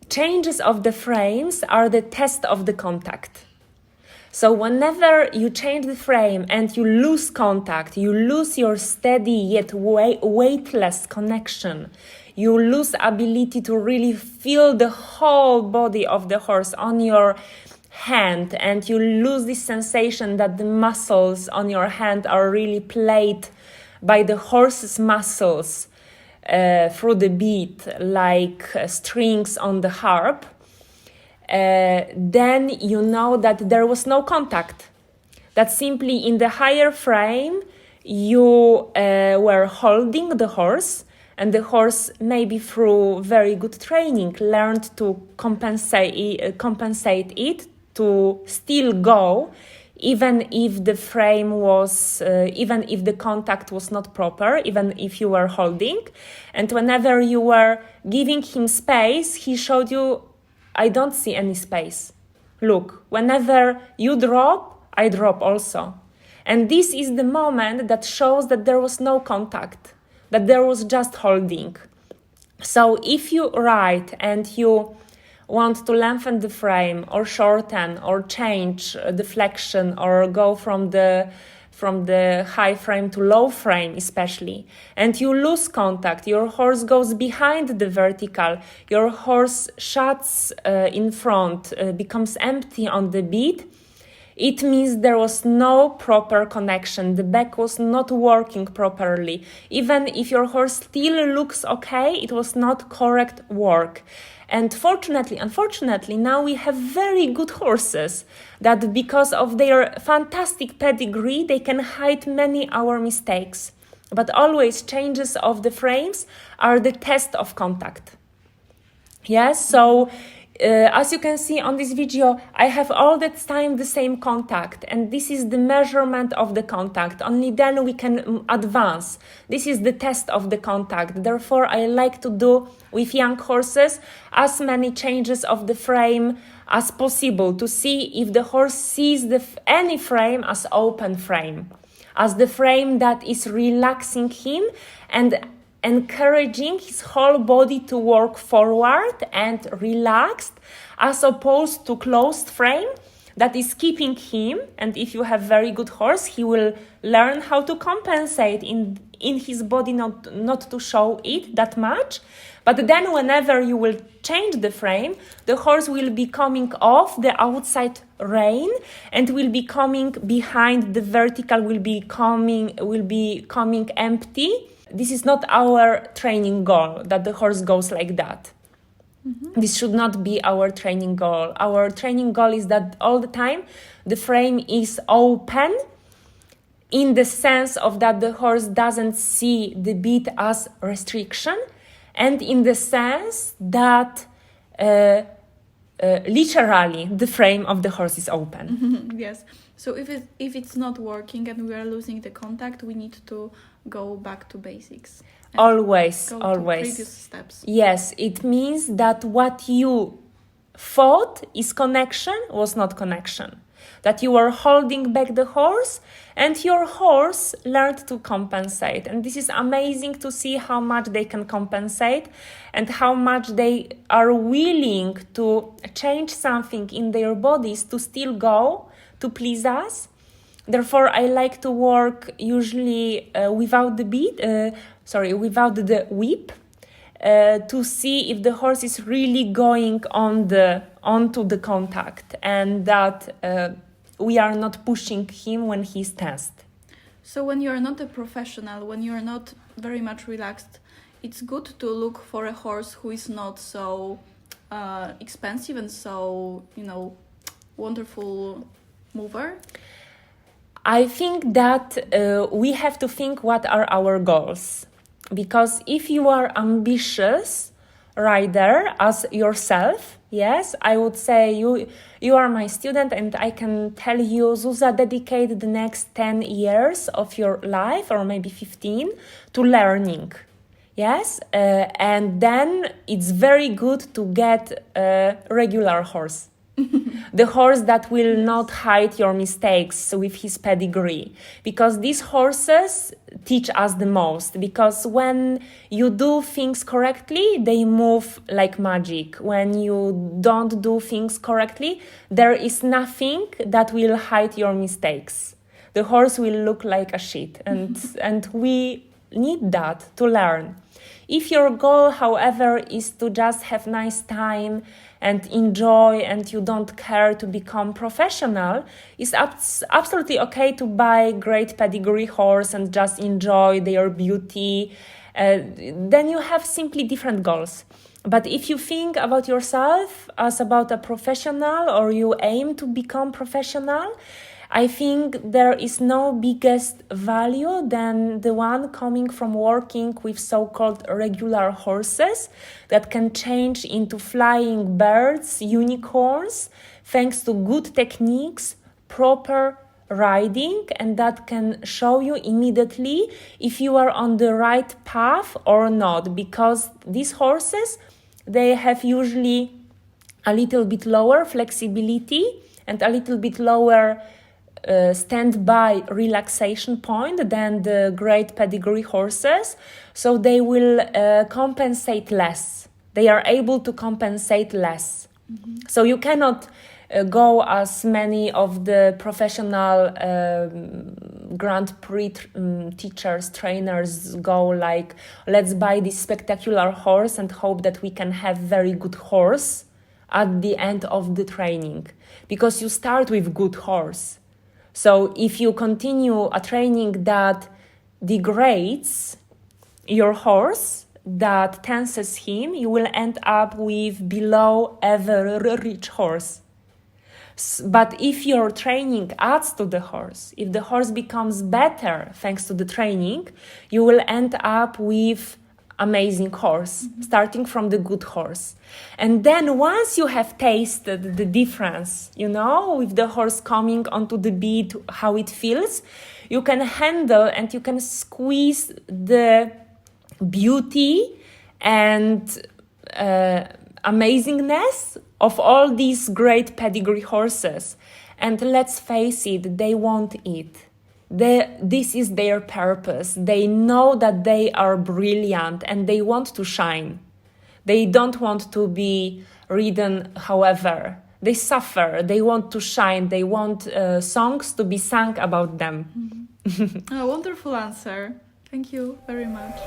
changes of the frames are the test of the contact. So whenever you change the frame and you lose contact, you lose your steady yet weightless connection, you lose ability to really feel the whole body of the horse on your hand, and you lose this sensation that the muscles on your hand are really played by the horse's muscles through the beat like strings on the harp, then you know that there was no contact. That simply in the higher frame you were holding the horse, and the horse, maybe through very good training, learned to compensate it to still go, even if the frame was, even if the contact was not proper, even if you were holding. And whenever you were giving him space, he showed you, I don't see any space. Look, whenever you drop, I drop also. And this is the moment that shows that there was no contact, that there was just holding. So if you ride and you want to lengthen the frame or shorten or change the flexion or go from the high frame to low frame especially, and you lose contact, your horse goes behind the vertical, your horse shuts in front, becomes empty on the beat, it means there was no proper connection. The back was not working properly. Even if your horse still looks okay, it was not correct work. And unfortunately, now we have very good horses that because of their fantastic pedigree, they can hide many our mistakes. But always changes of the frames are the test of contact. Yes, so as you can see on this video, I have all the time the same contact, and this is the measurement of the contact. Only then we can advance. This is the test of the contact. Therefore, I like to do with young horses as many changes of the frame as possible to see if the horse sees any frame as open frame, as the frame that is relaxing him and encouraging his whole body to work forward and relaxed, as opposed to closed frame that is keeping him. And if you have very good horse, he will learn how to compensate in his body, not to show it that much. But then whenever you will change the frame, the horse will be coming off the outside rein and will be coming behind the vertical, will be coming empty. This is not our training goal, that the horse goes like that. Mm-hmm. This should not be our training goal. Our training goal is that all the time the frame is open, in the sense of that the horse doesn't see the beat as restriction, and in the sense that literally the frame of the horse is open. Mm-hmm. Yes. So if it's not working and we are losing the contact, we need to go back to basics. Always. To previous steps. Yes, it means that what you thought is connection was not connection. That you were holding back the horse and your horse learned to compensate. And this is amazing to see how much they can compensate and how much they are willing to change something in their bodies to still go, to please us. Therefore, I like to work usually without the whip, to see if the horse is really going onto the contact, and that we are not pushing him when he's tensed. So when you are not a professional, when you are not very much relaxed, it's good to look for a horse who is not so expensive and so, wonderful mover. I think that we have to think what are our goals. Because if you are ambitious rider as yourself, yes, I would say you are my student and I can tell you, Zuza, dedicate the next 10 years of your life, or maybe 15, to learning. Yes, and then it's very good to get a regular horse. The horse that will not hide your mistakes with his pedigree. Because these horses teach us the most, because when you do things correctly, they move like magic. When you don't do things correctly, there is nothing that will hide your mistakes. The horse will look like a shit, and we need that to learn. If your goal, however, is to just have nice time and enjoy, and you don't care to become professional, it's absolutely okay to buy great pedigree horse and just enjoy their beauty. Then you have simply different goals. But if you think about yourself as about a professional, or you aim to become professional, I think there is no biggest value than the one coming from working with so-called regular horses that can change into flying birds, unicorns, thanks to good techniques, proper riding, and that can show you immediately if you are on the right path or not, because these horses, they have usually a little bit lower flexibility and a little bit lower standby relaxation point than the great pedigree horses, so they will compensate less. They are able to compensate less. So you cannot go as many of the professional Grand Prix teachers, trainers go, like, let's buy this spectacular horse and hope that we can have very good horse at the end of the training, because you start with good horse. So if you continue a training that degrades your horse, that tenses him, you will end up with below average horse. But if your training adds to the horse, if the horse becomes better thanks to the training, you will end up with amazing horse, starting from the good horse. And then once you have tasted the difference, with the horse coming onto the beat, how it feels, you can handle and you can squeeze the beauty and amazingness of all these great pedigree horses. And let's face it, they want it. This is their purpose. They know that they are brilliant and they want to shine. They don't want to be ridden, however. They suffer. They want to shine. They want songs to be sung about them. A wonderful answer. Thank you very much.